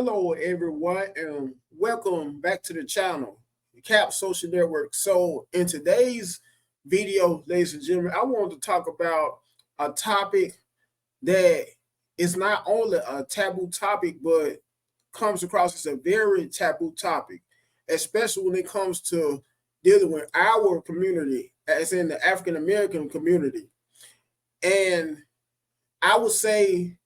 Hello, everyone, and welcome back to the channel, Cap Social Network. So, in today's video, ladies and gentlemen, I want to talk about a topic that is not only a taboo topic, but comes across as a very taboo topic, especially when it comes to dealing with our community, as in the African American community. And I would say,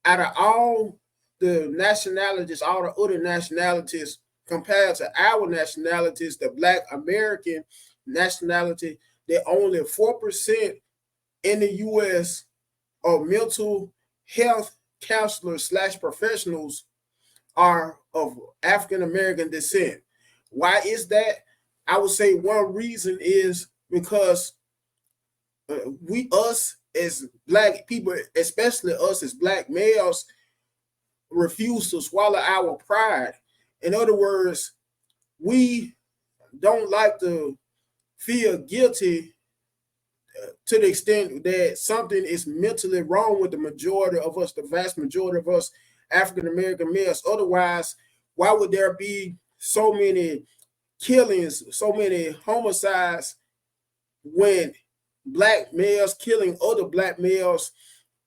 out of all the nationalities, all the other nationalities compared to our nationalities, the Black American nationality, that only 4% in the US of mental health counselors slash professionals are of African American descent. Why is that? I would say one reason is because us as Black people, especially us as Black males, refuse to swallow our pride. In other words, we don't like to feel guilty to the extent that something is mentally wrong with the majority of us, the vast majority of us African American males. Otherwise, why would there be so many killings, so many homicides when Black males killing other Black males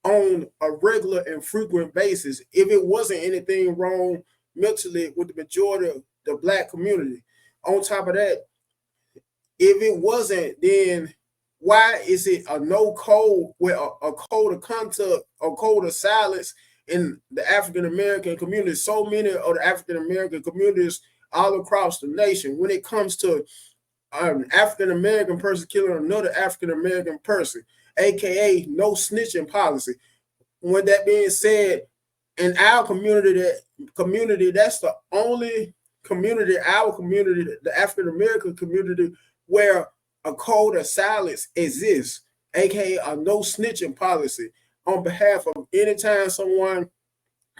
on a regular and frequent basis, if it wasn't anything wrong mentally with the majority of the Black community? On top of that, if it wasn't, then why is it a no code with a code of conduct, a code of silence in the African American community? So many of the African American communities all across the nation, when it comes to an African American person killing another African American person, aka no snitching policy. With that being said, in our community, that's the only community, our community, the African American community, where a code of silence exists, aka a no snitching policy, on behalf of anytime someone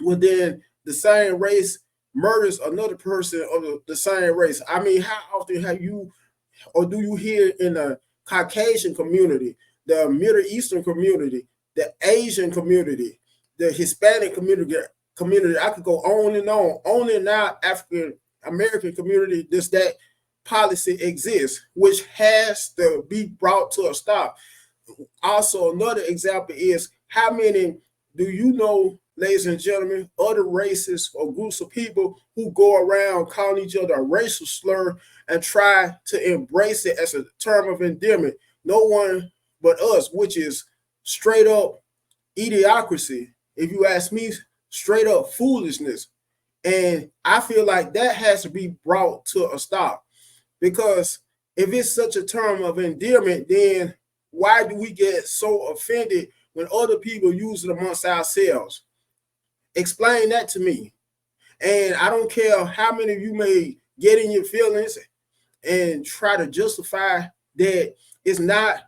within the same race murders another person of the same race. I mean, how often have you or do you hear in the Caucasian community, the Middle Eastern community, the Asian community, the Hispanic community? I could go on and on. Only now African American community does that policy exist, which has to be brought to a stop. Also, another example is, how many do you know, ladies and gentlemen, other races or groups of people who go around calling each other a racial slur and try to embrace it as a term of endearment? No one but us, which is straight up idiocracy. If you ask me, straight up foolishness. And I feel like that has to be brought to a stop, because if it's such a term of endearment, then why do we get so offended when other people use it amongst ourselves? Explain that to me. And I don't care how many of you may get in your feelings and try to justify that it's not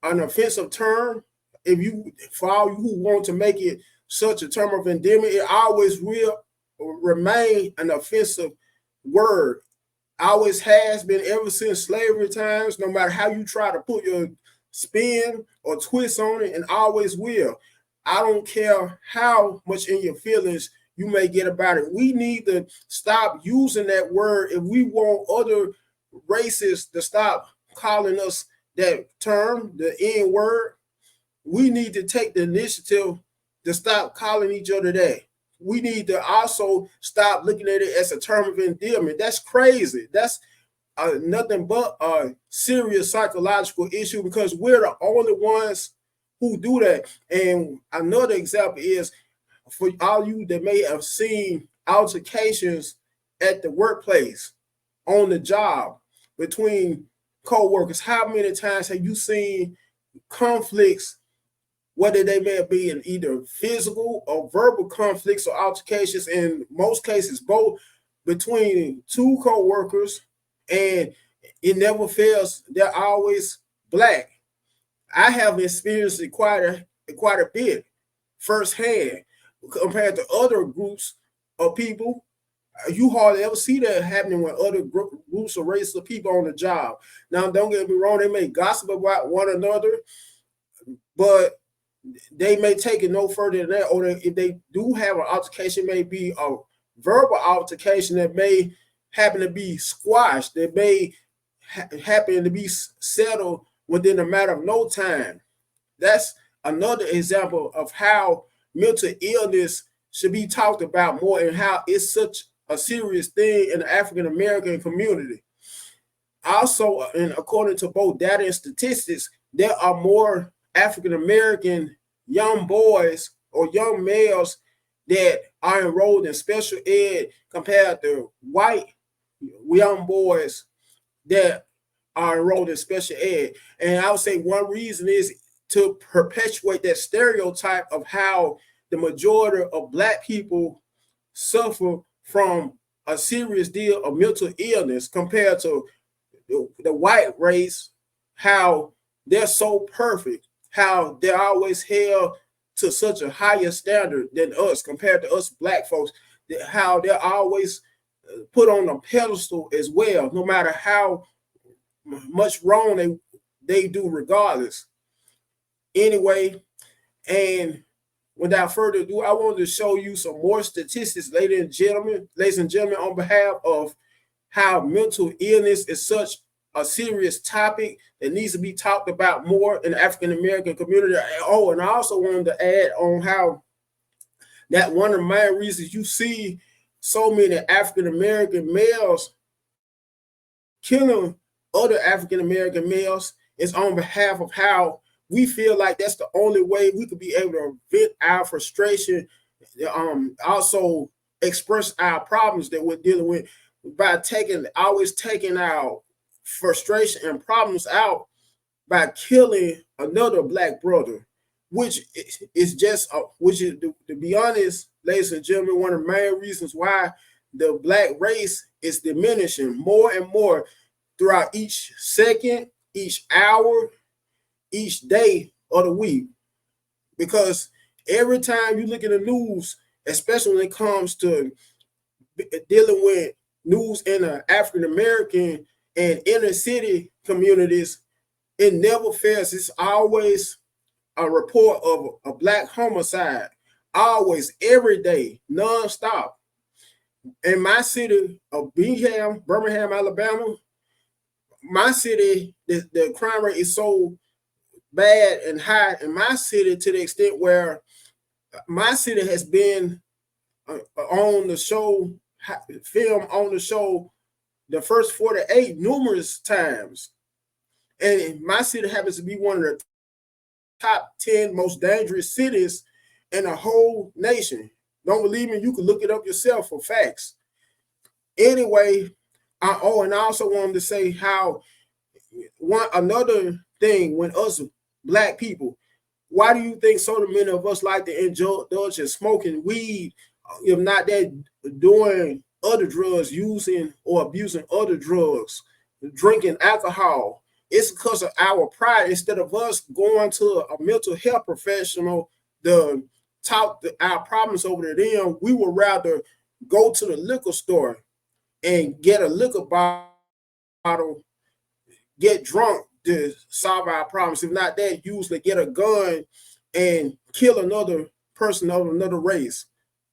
an offensive term. If you, for all you who want to make it such a term of endearment, it always will remain an offensive word. Always has been ever since slavery times, no matter how you try to put your spin or twist on it, and always will. I don't care how much in your feelings you may get about it. We need to stop using that word if we want other races to stop calling us that term, the N word. We need to take the initiative to stop calling each other that. We need to also stop looking at it as a term of endearment. That's crazy. That's nothing but a serious psychological issue, because we're the only ones who do that. And another example is, for all you that may have seen altercations at the workplace, on the job, between co-workers, how many times have you seen conflicts, whether they may be in either physical or verbal conflicts or altercations, in most cases both, between two co-workers, and it never fails, they're always Black. I have experienced it quite a bit firsthand compared to other groups of people. You hardly ever see that happening with other groups or races of people on the job. Now, don't get me wrong, they may gossip about one another, but they may take it no further than that. Or if they do have an altercation, it may be a verbal altercation that may happen to be squashed, that may happen to be settled within a matter of no time. That's another example of how mental illness should be talked about more and how it's such a serious thing in the African American community. Also, and according to both data and statistics, there are more African American young boys or young males that are enrolled in special ed compared to white young boys that are enrolled in special ed. And I would say one reason is to perpetuate that stereotype of how the majority of Black people suffer from a serious deal of mental illness compared to the white race, how they're so perfect, how they're always held to such a higher standard than us compared to us Black folks, how they're always put on a pedestal as well, no matter how much wrong they do regardless. Anyway, and without further ado, I wanted to show you some more statistics, ladies and gentlemen, on behalf of how mental illness is such a serious topic that needs to be talked about more in the African American community. Oh, and I also wanted to add on how that one of the main reasons you see so many African American males killing other African American males is on behalf of how we feel like that's the only way we could be able to vent our frustration, also express our problems that we're dealing with by always taking our frustration and problems out by killing another Black brother, which is just, which is, to be honest, ladies and gentlemen, one of the main reasons why the Black race is diminishing more and more throughout each second, each hour, each day of the week. Because every time you look at the news, especially when it comes to dealing with news in the African American and inner city communities, it never fails. It's always a report of a Black homicide, always, every day, nonstop. In my city of Birmingham, Alabama, my city, the crime rate is so bad and high in my city to the extent where my city has been on the show, film on the show, the first 48 numerous times. And my city happens to be one of the top 10 most dangerous cities in the whole nation. Don't believe me? You can look it up yourself for facts. Anyway, and I also wanted to say how another thing, when us Black people, why do you think so many of us like to indulge in smoking weed, if not that doing other drugs, using or abusing other drugs, drinking alcohol? It's because of our pride. Instead of us going to a mental health professional to talk our problems over to them, we would rather go to the liquor store and get a liquor bottle, get drunk to solve our problems. If not that, usually get a gun and kill another person of another race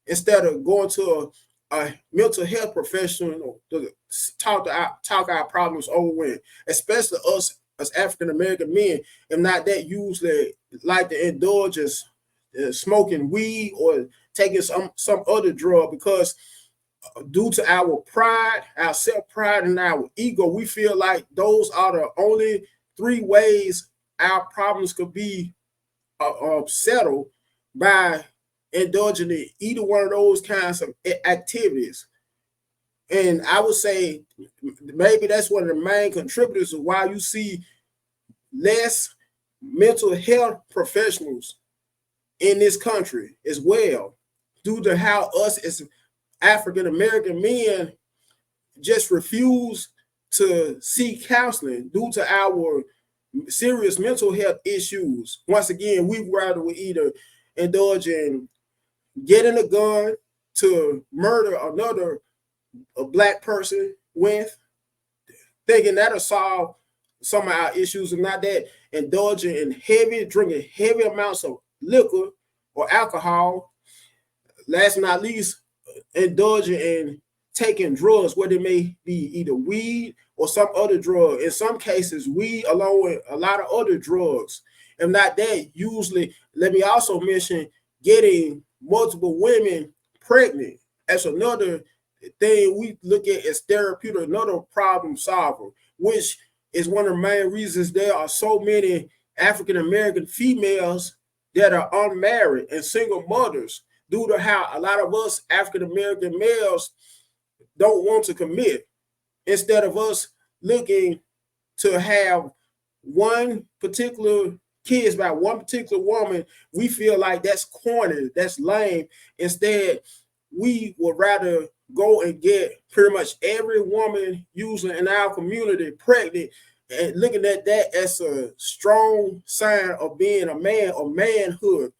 instead of going to a mental health professional to talk our problems over with, especially us as African American men. If not that, usually like to indulge in smoking weed or taking some other drug, because due to our pride, our self-pride, and our ego, we feel like those are the only three ways our problems could be settled, by indulging in either one of those kinds of activities. And I would say maybe that's one of the main contributors of why you see less mental health professionals in this country as well, due to how us as African American men just refuse to seek counseling due to our serious mental health issues. Once again, we rather either indulge in getting a gun to murder another Black person with, thinking that'll solve some of our issues, and not that indulging in drinking heavy amounts of liquor or alcohol. Last but not least, indulging in taking drugs, whether it may be either weed or some other drug. In some cases, weed along with a lot of other drugs. If not that, usually, let me also mention getting multiple women pregnant. That's another thing we look at as therapeutic, another problem solver, which is one of the main reasons there are so many African American females that are unmarried and single mothers, due to how a lot of us African American males don't want to commit. Instead of us looking to have one particular kids by one particular woman, we feel like that's corny, that's lame. Instead, we would rather go and get pretty much every woman usually in our community pregnant, and looking at that as a strong sign of being a man or manhood,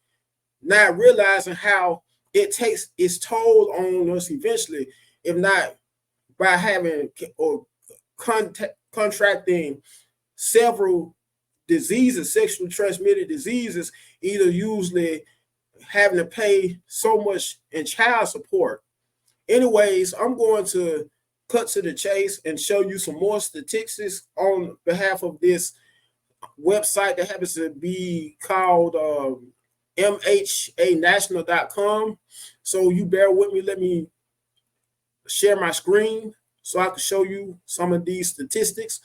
not realizing how it takes its toll on us eventually, if not by having or contracting several diseases, sexually transmitted diseases, either usually having to pay so much in child support. Anyways, I'm going to cut to the chase and show you some more statistics on behalf of this website that happens to be called mhanational.com. So you bear with me. Let me share my screen so I can show you some of these statistics.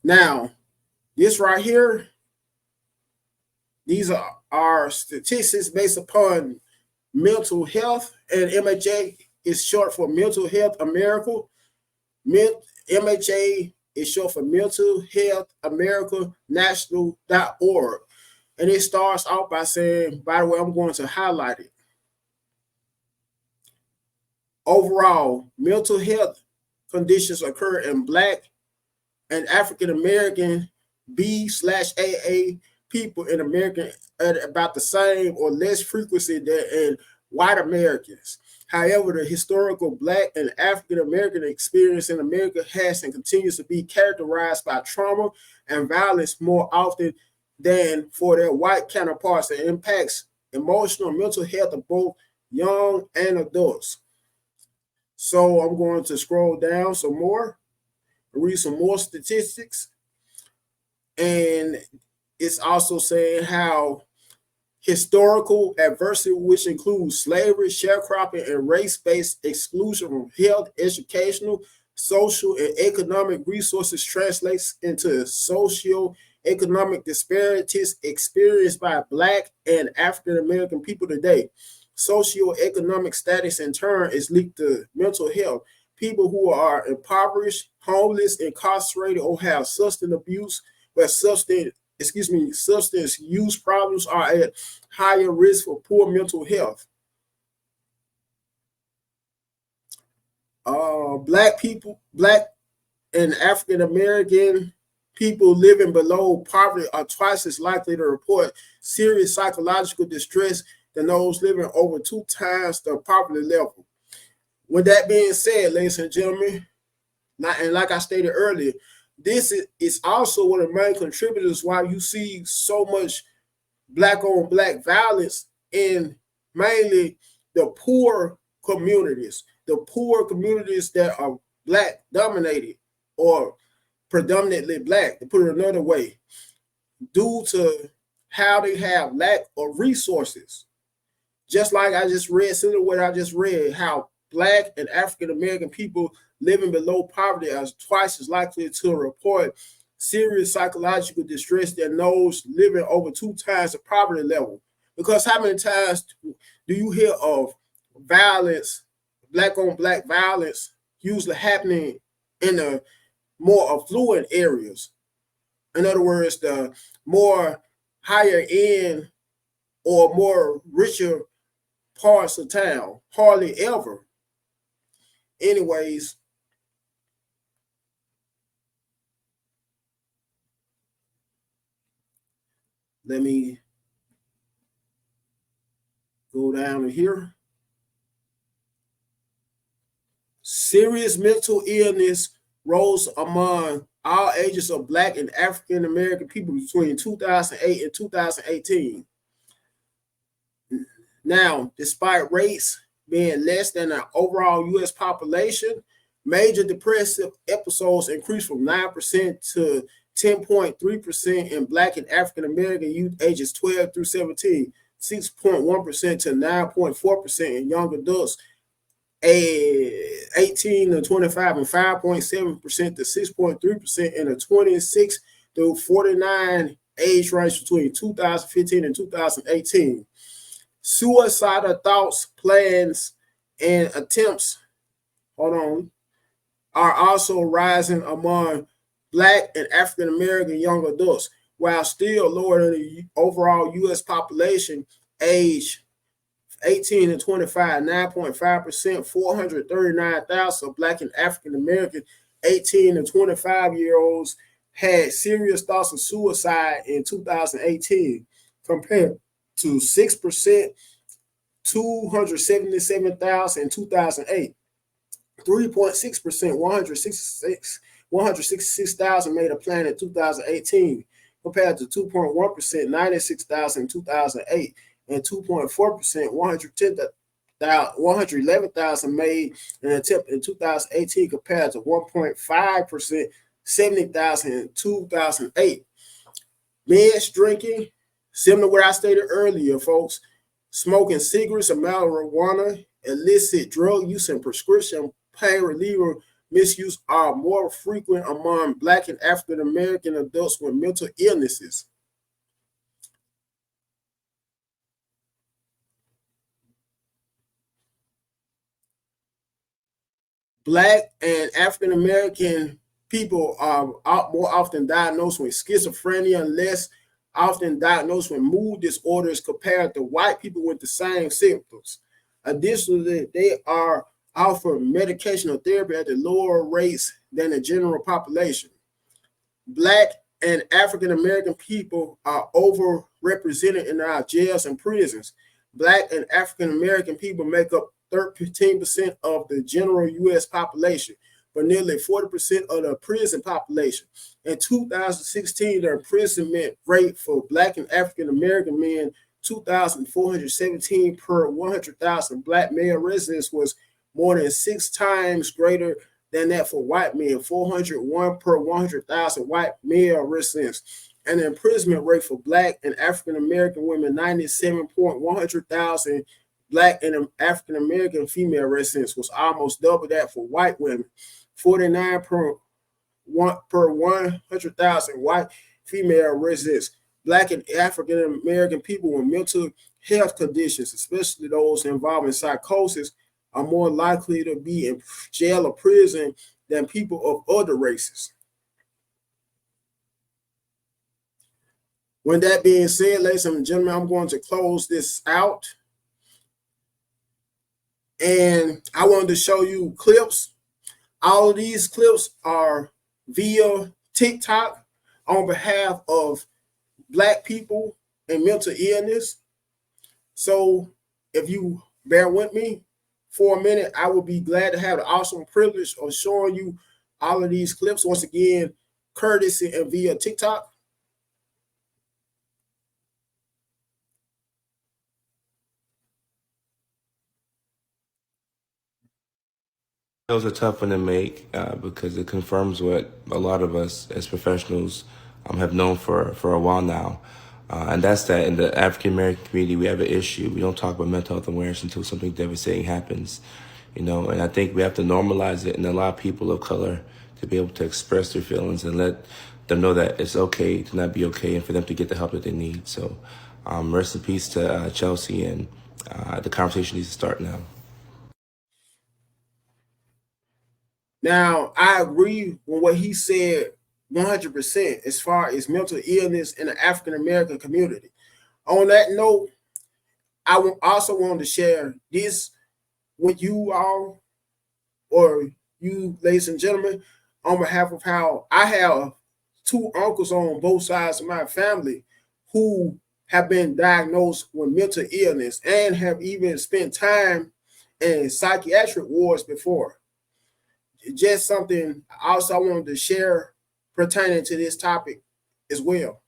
Now, this right here, these are statistics based upon mental health, and MHA is short for Mental Health America. MHA is short for Mental Health America National.org. And it starts off by saying, by the way, I'm going to highlight it. Overall, mental health conditions occur in Black and African American B/AA people in America at about the same or less frequency than in white Americans. However, the historical Black and African American experience in America has and continues to be characterized by trauma and violence more often than for their white counterparts. That impacts emotional and mental health of both young and adults. So I'm going to scroll down some more, read some more statistics. And it's also saying how historical adversity, which includes slavery, sharecropping, and race-based exclusion from health, educational, social, and economic resources, translates into socio-economic disparities experienced by Black and African American people today. Socioeconomic status, in turn, is linked to mental health. People who are impoverished, homeless, incarcerated, or have substance abuse, where substance use problems, are at higher risk for poor mental health. Black and African American people living below poverty are twice as likely to report serious psychological distress than those living over 2 times the poverty level. With that being said, ladies and gentlemen, and like I stated earlier, this is also one of the main contributors why you see so much Black on Black violence in mainly the poor communities that are Black dominated or predominantly Black, to put it another way, due to how they have lack of resources. Just like I just read, similar to what I just read, how Black and African American people living below poverty are twice as likely to report serious psychological distress than those living over 2 times the poverty level. Because how many times do you hear of violence, Black on Black violence, usually happening in the more affluent areas? In other words, the more higher end or more richer parts of town. Hardly ever. Anyways, let me go down to here. Serious mental illness rose among all ages of Black and African American people between 2008 and 2018. Now, despite rates being less than the overall U.S. population, major depressive episodes increased from 9% to 10.3% in Black and African American youth ages 12 through 17, 6.1% to 9.4% in young adults 18 to 25, and 5.7% to 6.3% in the 26 through 49 age range between 2015 and 2018. Suicidal thoughts, plans, and attempts, are also rising among Black and African American young adults, while still lower than the overall U.S. population age 18 to 25, 9.5%, 439,000 Black and African American 18 to 25-year-olds had serious thoughts of suicide in 2018, compared to 6%, 277,000 in 2008. 3.6%, 166,000 made a plan in 2018, compared to 2.1%, 96,000 in 2008, and 2.4%, 111,000 made an attempt in 2018, compared to 1.5%, 70,000 in 2008. Men's drinking, similar to what I stated earlier, folks, smoking cigarettes and marijuana, illicit drug use, and prescription pain reliever misuse are more frequent among Black and African American adults with mental illnesses. Black and African American people are more often diagnosed with schizophrenia and less often diagnosed with mood disorders compared to white people with the same symptoms. Additionally, they are offered medication or therapy at the lower rates than the general population. Black and African American people are overrepresented in our jails and prisons. Black and African American people make up 13% of the general U.S. population, but nearly 40% of the prison population. In 2016, the imprisonment rate for Black and African American men, 2,417 per 100,000 Black male residents, was more than 6 times greater than that for white men, 401 per 100,000 white male residents. And the imprisonment rate for Black and African American women, 97.100,000 Black and African American female residents, was almost double that for white women, 49 per 100,000 white female residents. Black and African American people with mental health conditions, especially those involving psychosis, are more likely to be in jail or prison than people of other races. With that being said, ladies and gentlemen, I'm going to close this out. And I wanted to show you clips. All of these clips are via TikTok on behalf of Black people and mental illness. So if you bear with me for a minute, I will be glad to have the awesome privilege of showing you all of these clips. Once again, courtesy and via TikTok. Those are tough one to make because it confirms what a lot of us as professionals have known for a while now. And that's that in the African American community, we have an issue. We don't talk about mental health awareness until something devastating happens, and I think we have to normalize it and allow people of color to be able to express their feelings and let them know that it's okay to not be okay and for them to get the help that they need. So rest in peace to Chelsea, and the conversation needs to start now. Now, I agree with what he said 100% as far as mental illness in the African American community. On that note, I also want to share this with you all, or you, ladies and gentlemen, on behalf of how I have 2 uncles on both sides of my family who have been diagnosed with mental illness and have even spent time in psychiatric wards before. Just something also I wanted to share pertaining to this topic as well.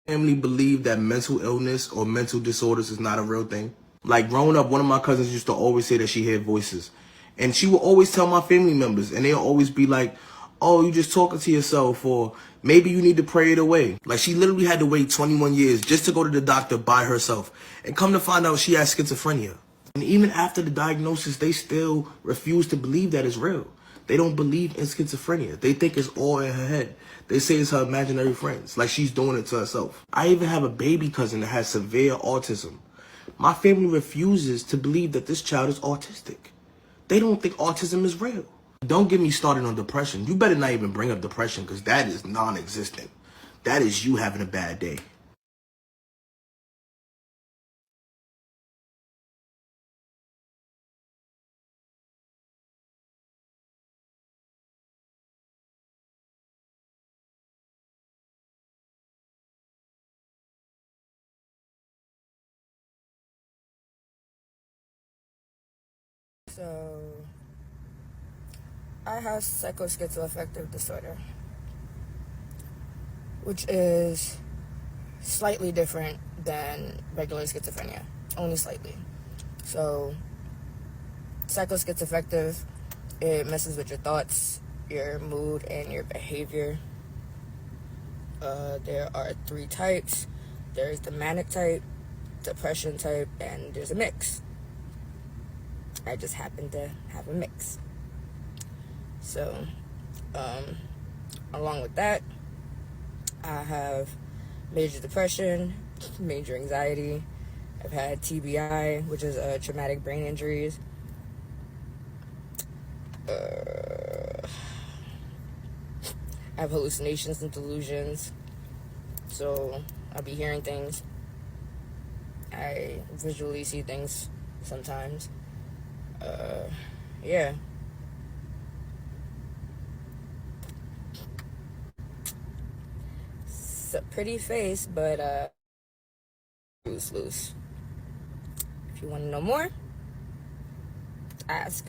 Family believe that mental illness or mental disorders is not a real thing. Like growing up, one of my cousins used to always say that she heard voices. And she would always tell my family members, and they'll always be like, oh, you just talking to yourself, or maybe you need to pray it away. Like she literally had to wait 21 years just to go to the doctor by herself. And come to find out she has schizophrenia. And even after the diagnosis, they still refuse to believe that it's real. They don't believe in schizophrenia. They think it's all in her head. They say it's her imaginary friends, like she's doing it to herself. I even have a baby cousin that has severe autism. My family refuses to believe that this child is autistic. They don't think autism is real. Don't get me started on depression. You better not even bring up depression because that is non-existent. That is you having a bad day. So, I have psychoschizoaffective disorder, which is slightly different than regular schizophrenia, only slightly. So, psychoschizoaffective, it messes with your thoughts, your mood, and your behavior. There are 3 types. There's the manic type, depression type, and there's a mix. I just happen to have a mix. So, along with that, I have major depression, major anxiety. I've had TBI, which is traumatic brain injuries. I have hallucinations and delusions. So, I'll be hearing things. I visually see things sometimes. Yeah. It's a pretty face, but loose. If you want to know more, ask.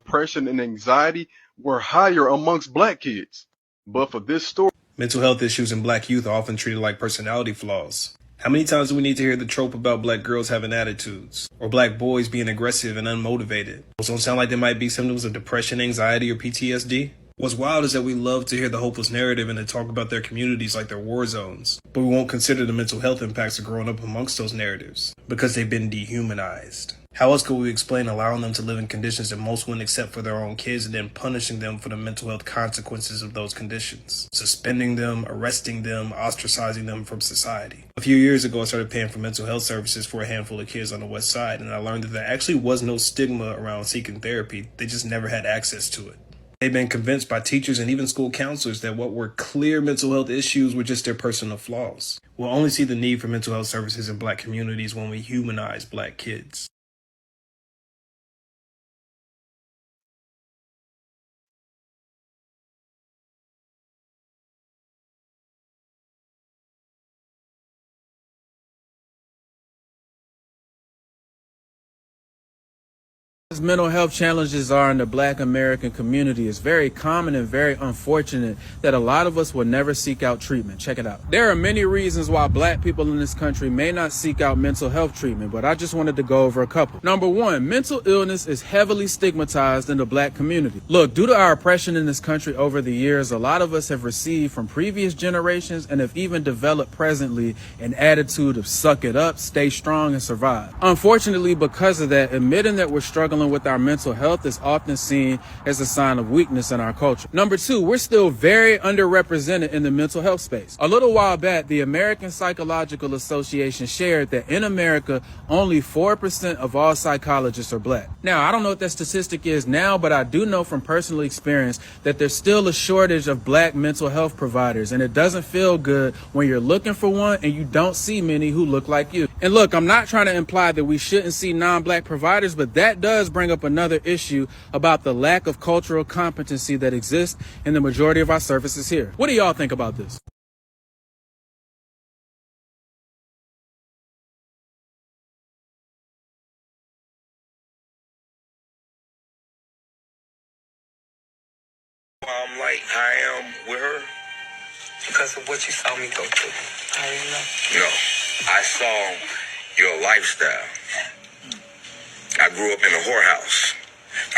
Depression and anxiety were higher amongst black kids. But for this story, mental health issues in black youth are often treated like personality flaws. How many times do we need to hear the trope about black girls having attitudes? Or black boys being aggressive and unmotivated? Those don't sound like they might be symptoms of depression, anxiety, or PTSD. What's wild is that we love to hear the hopeless narrative and to talk about their communities like they're war zones. But we won't consider the mental health impacts of growing up amongst those narratives, because they've been dehumanized. How else could we explain allowing them to live in conditions that most wouldn't accept for their own kids and then punishing them for the mental health consequences of those conditions? Suspending them, arresting them, ostracizing them from society. A few years ago, I started paying for mental health services for a handful of kids on the West Side, and I learned that there actually was no stigma around seeking therapy. They just never had access to it. They've been convinced by teachers and even school counselors that what were clear mental health issues were just their personal flaws. We'll only see the need for mental health services in black communities when we humanize black kids. Mental health challenges are in the Black American community. It's very common and very unfortunate that a lot of us will never seek out treatment. Check it out. There are many reasons why Black people in this country may not seek out mental health treatment, but I just wanted to go over a couple. Number one, mental illness is heavily stigmatized in the Black community. Look, due to our oppression in this country over the years, a lot of us have received from previous generations and have even developed presently an attitude of suck it up, stay strong, and survive. Unfortunately, because of that, admitting that we're struggling dealing with our mental health is often seen as a sign of weakness in our culture. Number two, we're still very underrepresented in the mental health space. A little while back, the American Psychological Association shared that in America, only 4% of all psychologists are black. Now, I don't know what that statistic is now, but I do know from personal experience that there's still a shortage of black mental health providers, and it doesn't feel good when you're looking for one and you don't see many who look like you. And look, I'm not trying to imply that we shouldn't see non-black providers, but that does bring up another issue about the lack of cultural competency that exists in the majority of our services here. What do y'all think about this? I'm like I am with her because of what you saw me go through. I didn't know. No, I saw your lifestyle. I grew up in a whorehouse.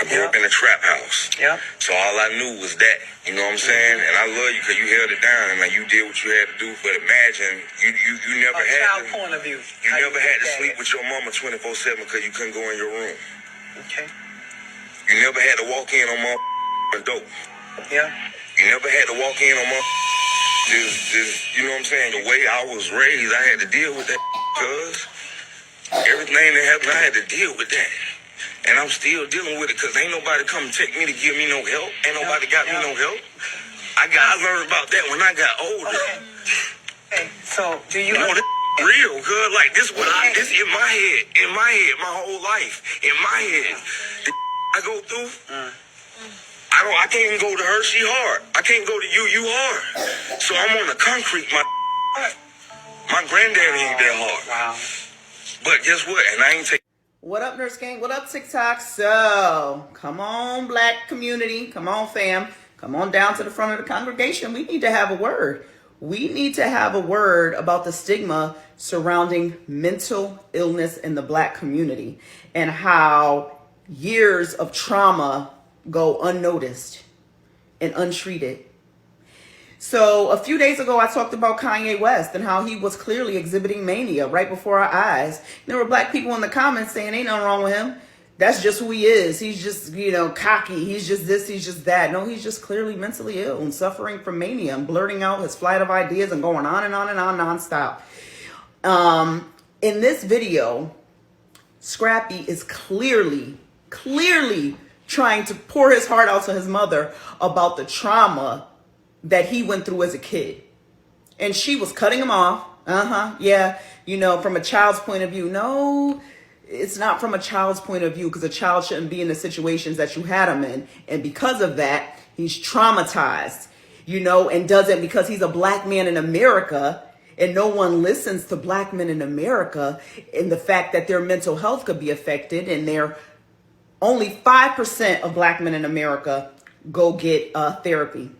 I grew up in a trap house. Yep. So all I knew was that. You know what I'm saying? And I love you because you held it down and like, you did what you had to do. But imagine you never had child to, point of view. You never had to sleep with your mama 24/7 because you couldn't go in your room. Okay. You never had to walk in on my dope. Yeah. You never had to walk in on my just you know what I'm saying? The way I was raised, I had to deal with that because everything that happened, I had to deal with that. And I'm still dealing with it because ain't nobody come take me to give me no help. Ain't nobody got me no help. I learned about that when I got older. Okay. So do you know this real good? Like this this in my head, my whole life, in my head. The I go through. I can't even go to her, she hard. I can't go to you hard. So I'm on the concrete, my granddaddy ain't that hard. Wow. But guess what? And I ain't taking. What up, Nurse Gang? What up, TikTok? So, come on, black community. Come on, fam. Come on down to the front of the congregation. We need to have a word. We need to have a word about the stigma surrounding mental illness in the black community and how years of trauma go unnoticed and untreated. So a few days ago, I talked about Kanye West and how he was clearly exhibiting mania right before our eyes. There were black people in the comments saying, ain't nothing wrong with him. That's just who he is. He's just, cocky. He's just this, he's just that. No, he's just clearly mentally ill and suffering from mania and blurting out his flight of ideas and going on and on and on nonstop. In this video, Scrappy is clearly trying to pour his heart out to his mother about the trauma that he went through as a kid. And she was cutting him off. Yeah. From a child's point of view. No, it's not from a child's point of view because a child shouldn't be in the situations that you had him in. And because of that, he's traumatized, and does it because he's a black man in America. And no one listens to black men in America and the fact that their mental health could be affected. And only 5% of black men in America go get therapy.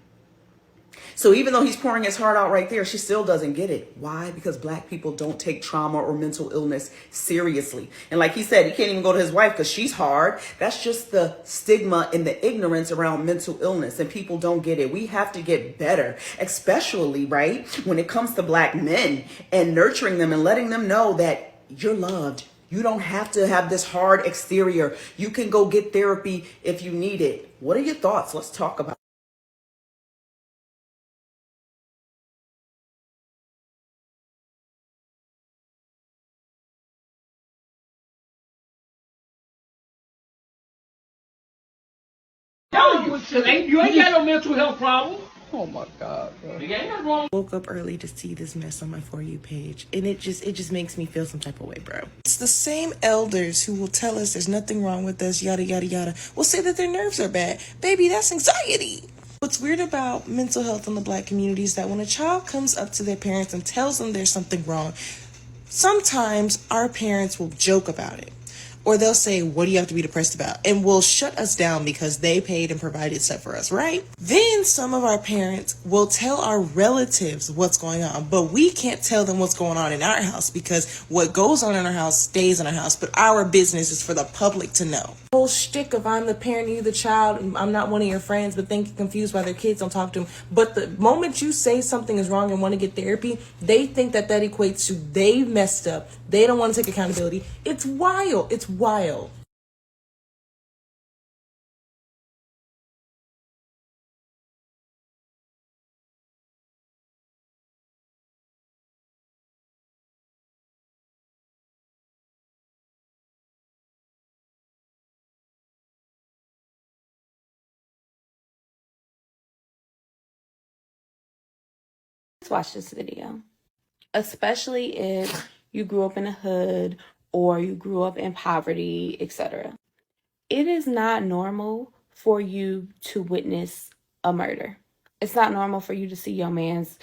So even though he's pouring his heart out right there, she still doesn't get it. Why? Because black people don't take trauma or mental illness seriously. And like he said, he can't even go to his wife because she's hard. That's just the stigma and the ignorance around mental illness, and people don't get it. We have to get better, especially, right, when it comes to black men and nurturing them and letting them know that you're loved. You don't have to have this hard exterior. You can go get therapy if you need it. What are your thoughts? Let's talk about it. You ain't got no mental health problem. Oh my God, bro. You ain't nothing wrong. Woke up early to see this mess on my For You page, and it just makes me feel some type of way, bro. It's the same elders who will tell us there's nothing wrong with us, yada yada yada, will say that their nerves are bad. Baby, that's anxiety. What's weird about mental health in the black community is that when a child comes up to their parents and tells them there's something wrong, sometimes our parents will joke about it. Or they'll say, what do you have to be depressed about? And will shut us down because they paid and provided stuff for us, right? Then some of our parents will tell our relatives what's going on, but we can't tell them what's going on in our house because what goes on in our house stays in our house, but our business is for the public to know. Whole shtick of I'm the parent, you the child, I'm not one of your friends, but think you're confused by their kids, don't talk to them. But the moment you say something is wrong and want to get therapy, they think that equates to they messed up. They don't want to take accountability. It's wild. It's wild. Let's watch this video. Especially if you grew up in the hood or you grew up in poverty, etc. It is not normal for you to witness a murder. It's not normal for you to see your man's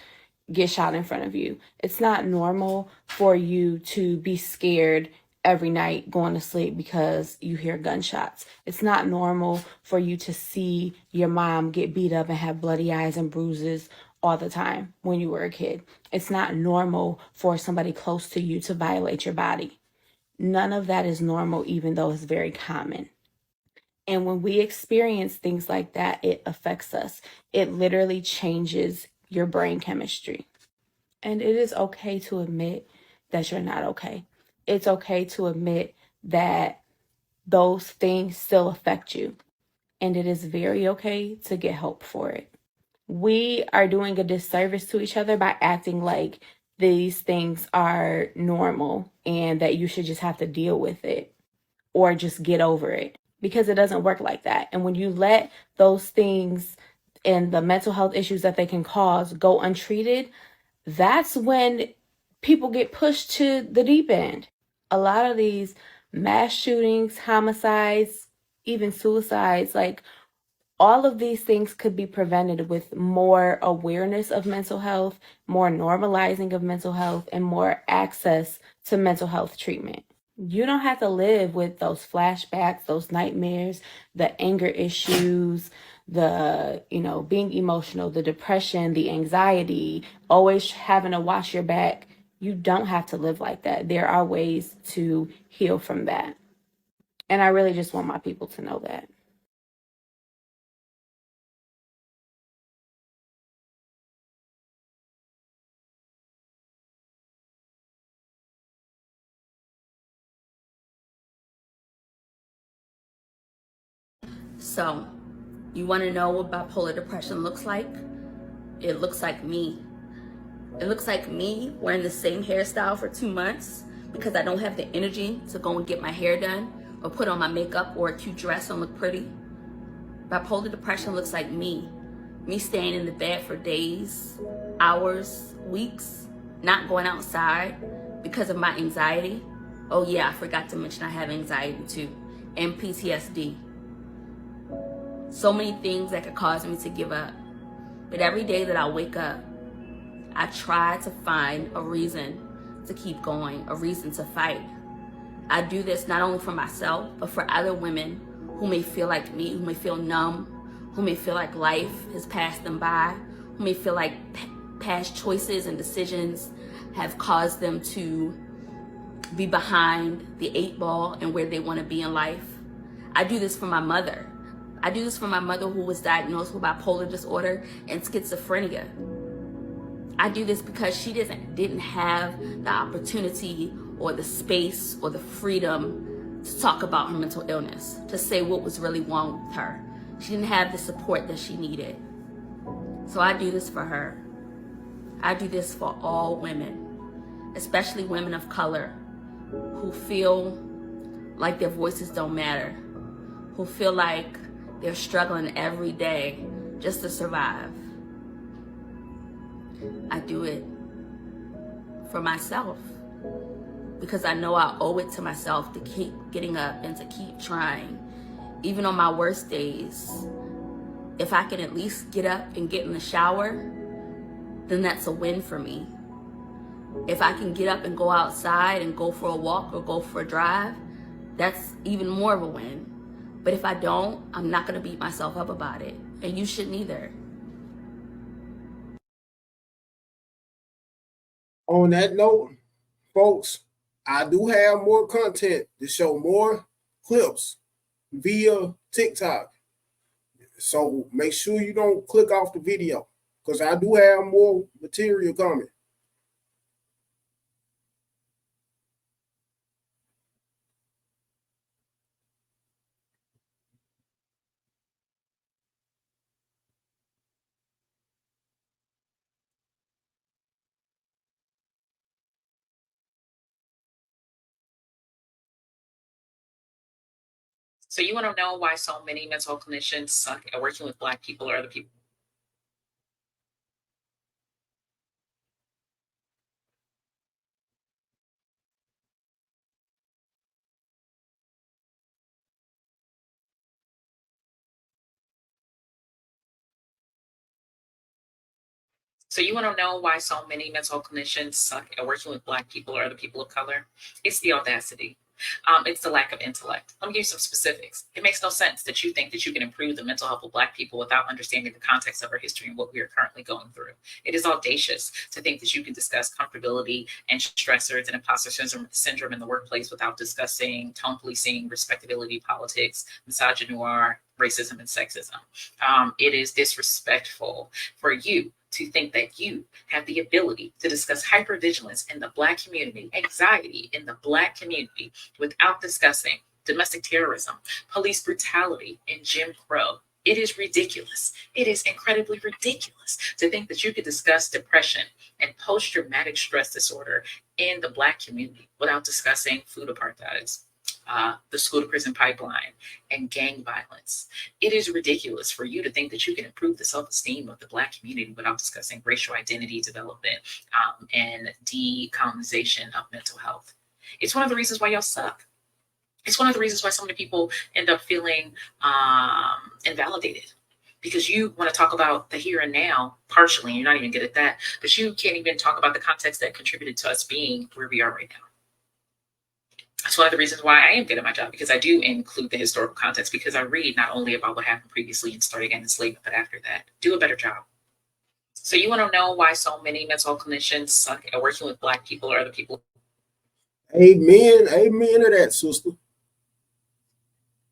get shot in front of you. It's not normal for you to be scared every night going to sleep because you hear gunshots. It's not normal for you to see your mom get beat up and have bloody eyes and bruises all the time when you were a kid. It's not normal for somebody close to you to violate your body. None of that is normal, even though it's very common. And when we experience things like that, it affects us. It literally changes your brain chemistry. And it is okay to admit that you're not okay. It's okay to admit that those things still affect you. And it is very okay to get help for it. We are doing a disservice to each other by acting like these things are normal and that you should just have to deal with it or just get over it, because it doesn't work like that. And when you let those things and the mental health issues that they can cause go untreated, that's when people get pushed to the deep end. A lot of these mass shootings, homicides, even suicides, like all of these things could be prevented with more awareness of mental health, more normalizing of mental health, and more access to mental health treatment. You don't have to live with those flashbacks, those nightmares, the anger issues, the, being emotional, the depression, the anxiety, always having to watch your back. You don't have to live like that. There are ways to heal from that. And I really just want my people to know that. So, you want to know what bipolar depression looks like? It looks like me. It looks like me wearing the same hairstyle for 2 months because I don't have the energy to go and get my hair done or put on my makeup or a cute dress and look pretty. Bipolar depression looks like me staying in the bed for days, hours, weeks, not going outside because of my anxiety. Oh yeah, I forgot to mention I have anxiety too, and PTSD. So many things that could cause me to give up. But every day that I wake up, I try to find a reason to keep going, a reason to fight. I do this not only for myself, but for other women who may feel like me, who may feel numb, who may feel like life has passed them by, who may feel like past choices and decisions have caused them to be behind the 8 ball and where they want to be in life. I do this for my mother. I do this for my mother who was diagnosed with bipolar disorder and schizophrenia. I do this because she didn't have the opportunity or the space or the freedom to talk about her mental illness, to say what was really wrong with her. She didn't have the support that she needed. So I do this for her. I do this for all women, especially women of color who feel like their voices don't matter, who feel like they're struggling every day just to survive. I do it for myself because I know I owe it to myself to keep getting up and to keep trying. Even on my worst days, if I can at least get up and get in the shower, then that's a win for me. If I can get up and go outside and go for a walk or go for a drive, that's even more of a win. But if I don't, I'm not going to beat myself up about it. And you shouldn't either. On that note, folks, I do have more content to show more clips via TikTok. So make sure you don't click off the video because I do have more material coming. So you want to know why so many mental health clinicians suck at working with Black people or other people? So you want to know why so many mental health clinicians suck at working with Black people or other people of color? It's the audacity. It's the lack of intellect. Let me give you some specifics. It makes no sense that you think that you can improve the mental health of Black people without understanding the context of our history and what we are currently going through. It is audacious to think that you can discuss comfortability and stressors and imposter syndrome in the workplace without discussing tone policing, respectability politics, misogyny, racism, and sexism. It is disrespectful for you to think that you have the ability to discuss hypervigilance in the Black community, anxiety in the Black community, without discussing domestic terrorism, police brutality, and Jim Crow. It is ridiculous. It is incredibly ridiculous to think that you could discuss depression and post-traumatic stress disorder in the Black community without discussing food apartheid, the school to prison pipeline, and gang violence. It is ridiculous for you to think that you can improve the self-esteem of the Black community without discussing racial identity development and decolonization of mental health. It's one of the reasons why y'all suck. It's one of the reasons why so many people end up feeling invalidated, because you want to talk about the here and now partially, and you're not even good at that, but you can't even talk about the context that contributed to us being where we are right now. That's one of the reasons why I am good at my job, because I do include the historical context, because I read not only about what happened previously and starting again enslavement, but after that. Do a better job. So you want to know why so many mental health clinicians suck at working with Black people or other people? Amen. Amen to that, sister.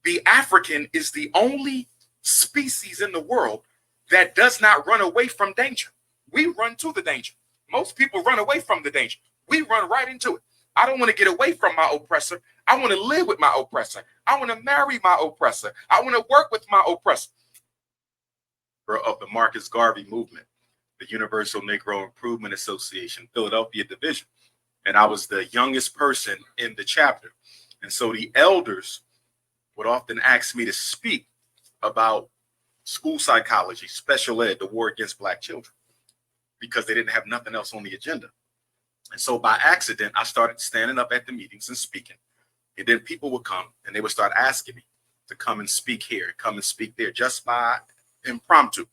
The African is the only species in the world that does not run away from danger. We run to the danger. Most people run away from the danger. We run right into it. I don't want to get away from my oppressor. I want to live with my oppressor. I want to marry my oppressor. I want to work with my oppressor. Of the Marcus Garvey movement, the Universal Negro Improvement Association, Philadelphia division. And I was the youngest person in the chapter. And so the elders would often ask me to speak about school psychology, special ed, the war against Black children, because they didn't have nothing else on the agenda. And so by accident, I started standing up at the meetings and speaking. And then people would come and they would start asking me to come and speak here, come and speak there, just by impromptu,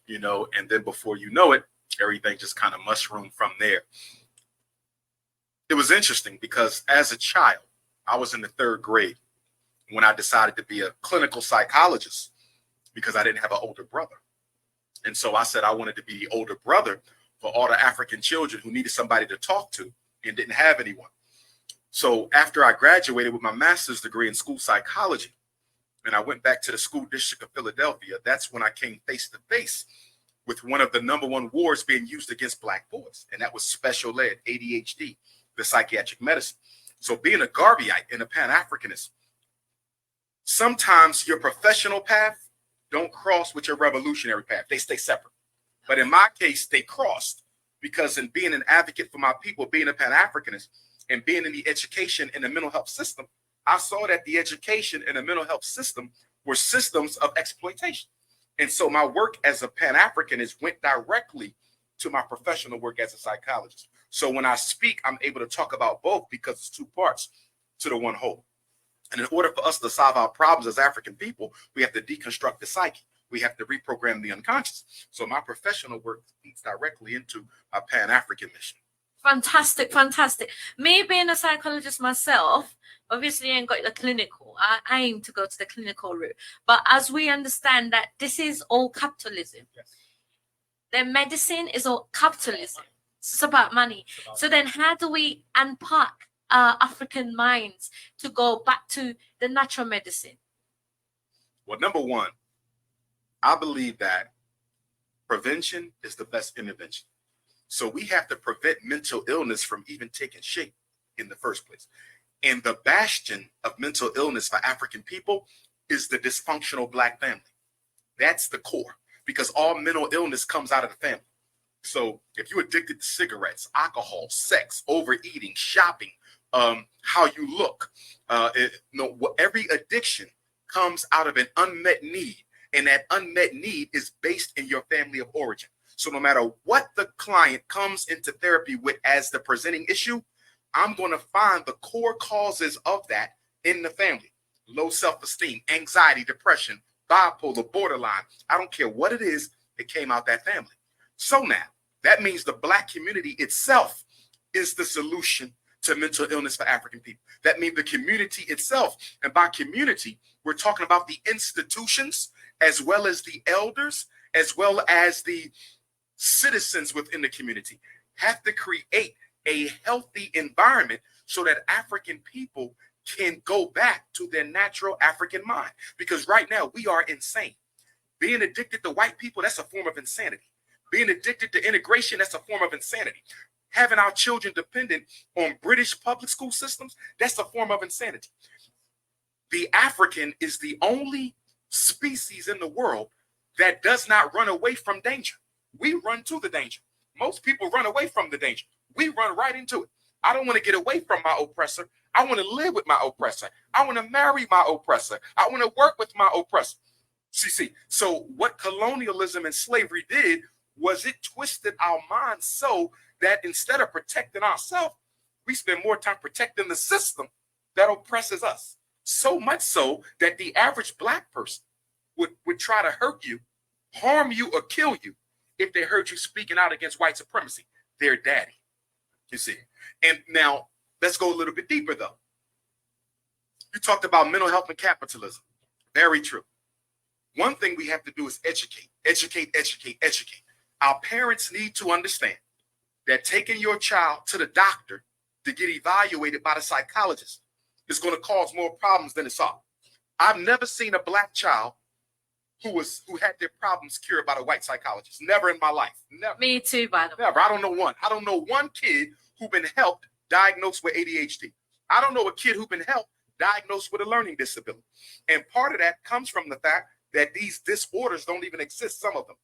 you know, and then before you know it, everything just kind of mushroomed from there. It was interesting because as a child, I was in the 3rd grade when I decided to be a clinical psychologist because I didn't have an older brother. And so I said I wanted to be the older brother for all the African children who needed somebody to talk to and didn't have anyone. So after I graduated with my master's degree in school psychology, and I went back to the school district of Philadelphia, that's when I came face to face with one of the #1 wars being used against Black boys. And that was special ed, ADHD, the psychiatric medicine. So being a Garveyite and a Pan-Africanist, sometimes your professional path don't cross with your revolutionary path. They stay separate. But in my case, they crossed, because in being an advocate for my people, being a Pan-Africanist, and being in the education and the mental health system, I saw that the education and the mental health system were systems of exploitation. And so my work as a Pan-Africanist went directly to my professional work as a psychologist. So when I speak, I'm able to talk about both because it's 2 parts to the one whole. And in order for us to solve our problems as African people, we have to deconstruct the psyche. We have to reprogram the unconscious. So my professional work feeds directly into our Pan-African mission. Fantastic, fantastic. Me being a psychologist myself, obviously I ain't got the clinical. I aim to go to the clinical route. But as we understand that this is all capitalism. Yes. The medicine is all capitalism. It's about money. So then how do we unpack African minds to go back to the natural medicine? Well, number one, I believe that prevention is the best intervention. So we have to prevent mental illness from even taking shape in the first place. And the bastion of mental illness for African people is the dysfunctional Black family. That's the core, because all mental illness comes out of the family. So if you're addicted to cigarettes, alcohol, sex, overeating, shopping, how you look, every addiction comes out of an unmet need. And that unmet need is based in your family of origin. So no matter what the client comes into therapy with as the presenting issue, I'm going to find the core causes of that in the family. Low self-esteem, anxiety, depression, bipolar, borderline. I don't care what it is, it came out that family. So now That means the Black community itself is the solution to mental illness for African people. That means the community itself. And by community, we're talking about the institutions, as well as the elders, as well as the citizens within the community, have to create a healthy environment so that African people can go back to their natural African mind. Because right now we are insane. Being addicted to white people, that's a form of insanity. Being addicted to integration, that's a form of insanity. Having our children dependent on British public school systems, that's a form of insanity. The African is the only species in the world that does not run away from danger. We run to the danger. Most people run away from the danger. We run right into it. I don't want to get away from my oppressor. I want to live with my oppressor. I want to marry my oppressor. I want to work with my oppressor. See, so what colonialism and slavery did was it twisted our minds so that instead of protecting ourselves, we spend more time protecting the system that oppresses us. So much so that the average Black person would try to hurt you, harm you, or kill you if they heard you speaking out against white supremacy. Their daddy, you see. And now let's go a little bit deeper, though. You talked about mental health and capitalism. Very true. One thing we have to do is educate, educate, educate, educate. Our parents need to understand that taking your child to the doctor to get evaluated by the psychologist is going to cause more problems than it solves. I've never seen a Black child who had their problems cured by the white psychologist. Never in my life. Never. Me too, by the way. Never. I don't know one. I don't know one kid who's been helped diagnosed with ADHD. I don't know a kid who's been helped diagnosed with a learning disability. And part of that comes from the fact that these disorders don't even exist, some of them.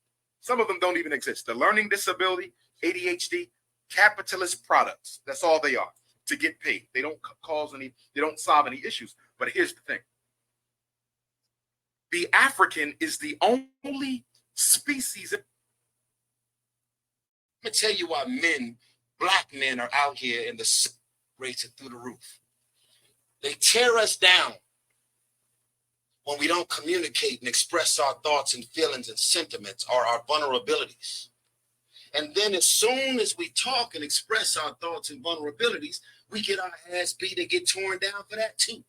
Some of them don't even exist. The learning disability, ADHD, capitalist products. That's all they are, to get paid. They don't they don't solve any issues. But here's the thing. The African is the only species. Let me tell you why Black men are out here in the rates through the roof. They tear us down when we don't communicate and express our thoughts and feelings and sentiments or our vulnerabilities. And then as soon as we talk and express our thoughts and vulnerabilities, we get our ass beat and get torn down for that too.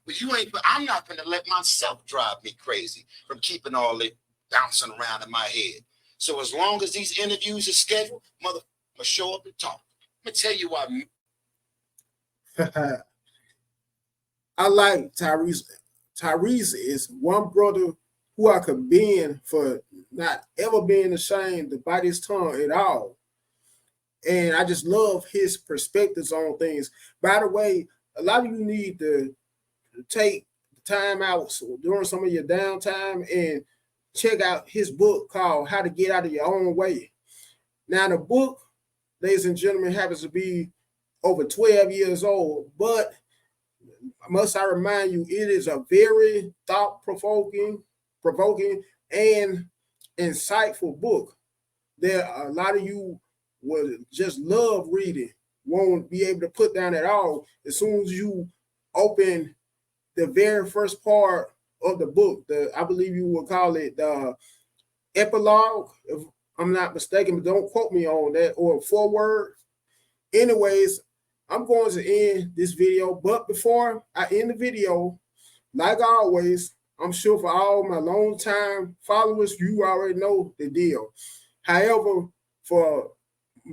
But I'm not going to let myself drive me crazy from keeping all it bouncing around in my head. So as long as these interviews are scheduled, mother, I'm going to show up and talk. Let me tell you why. I like Tyrese. Tyrese is one brother who I commend for not ever being ashamed to bite his tongue at all. And I just love his perspectives on things. By the way, a lot of you need to take time out during some of your downtime and check out his book called How to Get Out of Your Own Way. Now, the book, ladies and gentlemen, happens to be over 12 years old, but must I remind you, it is a very thought-provoking and insightful book that a lot of you will just love reading, won't be able to put down at all. As soon as you open the very first part of the book, I believe you will call it the epilogue, if I'm not mistaken, but don't quote me on that, or foreword. Anyways, I'm going to end this video, but before I end the video, like always, I'm sure for all my long-time followers, you already know the deal. However, for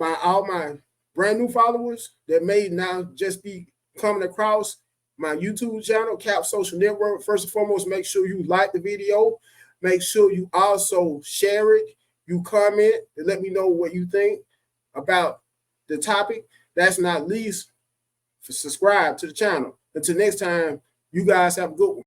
all my brand new followers that may now just be coming across my YouTube channel, Cap Social Network, first and foremost, make sure you like the video. Make sure you also share it. You comment and let me know what you think about the topic. That's not least, subscribe to the channel. Until next time, you guys have a good one.